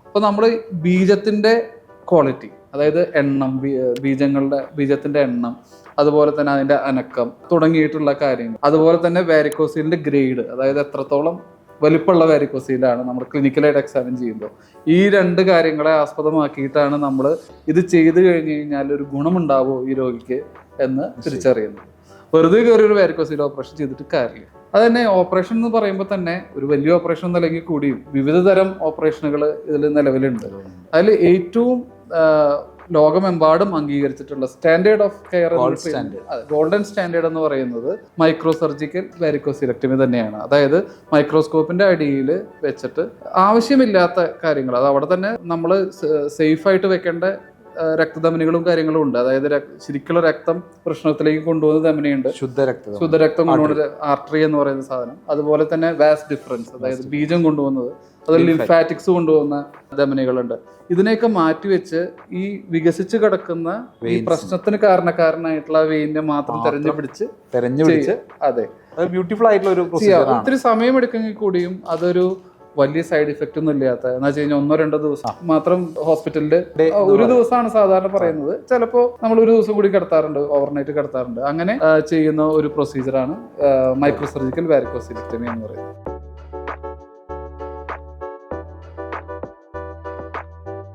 അപ്പോൾ നമ്മൾ ബീജത്തിന്റെ ക്വാളിറ്റി, അതായത് എണ്ണം, ബീജത്തിന്റെ എണ്ണം, അതുപോലെ തന്നെ അതിന്റെ അനക്കം തുടങ്ങിയിട്ടുള്ള കാര്യങ്ങൾ, അതുപോലെ തന്നെ വാരിക്കോസീലിന്റെ ഗ്രേഡ്, അതായത് എത്രത്തോളം വലിപ്പമുള്ള വാരിക്കോസീലാണ് നമ്മൾ ക്ലിനിക്കലായിട്ട് എക്സാമിൻ ചെയ്യുമ്പോൾ, ഈ 2 കാര്യങ്ങളെ ആസ്പദമാക്കിയിട്ടാണ് നമ്മൾ ഇത് ചെയ്ത് കഴിഞ്ഞ് കഴിഞ്ഞാൽ ഒരു ഗുണമുണ്ടാവോ ഈ രോഗിക്ക് എന്ന് തിരിച്ചറിയുന്നത്. വെറുതെ കയറി ഒരു വാരിക്കോസീൽ ഓപ്പറേഷൻ ചെയ്തിട്ട് കാര്യമില്ല. അത് തന്നെ ഓപ്പറേഷൻ എന്ന് പറയുമ്പോൾ തന്നെ ഒരു വലിയ ഓപ്പറേഷൻ എന്നല്ലെങ്കിൽ കൂടിയും വിവിധ തരം ഓപ്പറേഷനുകൾ ഇതിൽ നിലവിലുണ്ട്. അതിൽ ഏറ്റവും ലോകമെമ്പാടും അംഗീകരിച്ചിട്ടുള്ള standard of care, golden standard എന്ന് പറയുന്നത് മൈക്രോ സർജിക്കൽ വാരിക്കോസിലെക്ടമി തന്നെയാണ്. അതായത് മൈക്രോസ്കോപ്പിന്റെ അടിയിൽ വെച്ചിട്ട് ആവശ്യമില്ലാത്ത കാര്യങ്ങൾ, അത് അവിടെ തന്നെ നമ്മൾ സേഫായിട്ട് വെക്കേണ്ട രക്തധമനികളും കാര്യങ്ങളും ഉണ്ട്. അതായത് ശരിക്കുള്ള രക്തം പ്രശ്നത്തിലേക്ക് കൊണ്ടുപോകുന്ന ധമനിയുണ്ട്, ശുദ്ധരക്തം കൊണ്ടുപോകുന്ന ആർട്ടറി എന്ന് പറയുന്ന സാധനം. അതുപോലെ തന്നെ വാസ് ഡിഫറൻസ്, അതായത് ബീജം കൊണ്ടുപോകുന്നത്, അതിൽ ലിംഫാറ്റിക്സ് കൊണ്ടുപോകുന്ന ധമനികളുണ്ട്. ഇതിനെയൊക്കെ മാറ്റിവെച്ച് ഈ വികസിച്ച് കിടക്കുന്ന ഈ പ്രശ്നത്തിന് കാരണക്കാരനായിട്ടുള്ള വെയിനെ മാത്രം തെരഞ്ഞുപിടിച്ച് അതെ ബ്യൂട്ടിഫുൾ ആയിട്ടുള്ള ഒരു ഒത്തിരി സമയം എടുക്കെങ്കിൽ കൂടിയും അതൊരു വലിയ സൈഡ് ഇഫക്റ്റ് ഒന്നും ഇല്ലാത്ത, എന്ന് വെച്ച് കഴിഞ്ഞാൽ 1-2 ദിവസം മാത്രം ഹോസ്പിറ്റലിൽ, ഒരു ദിവസമാണ് സാധാരണ പറയുന്നത്, ചിലപ്പോൾ നമ്മൾ ഒരു ദിവസം കൂടി കിടത്താറുണ്ട്, ഓവർനൈറ്റ് കിടത്താറുണ്ട്. അങ്ങനെ ചെയ്യുന്ന ഒരു പ്രൊസീജിയറാണ് മൈക്രോ സർജിക്കൽ വാരിക്കോസിലെക്ടമി എന്ന് പറയുന്നത്.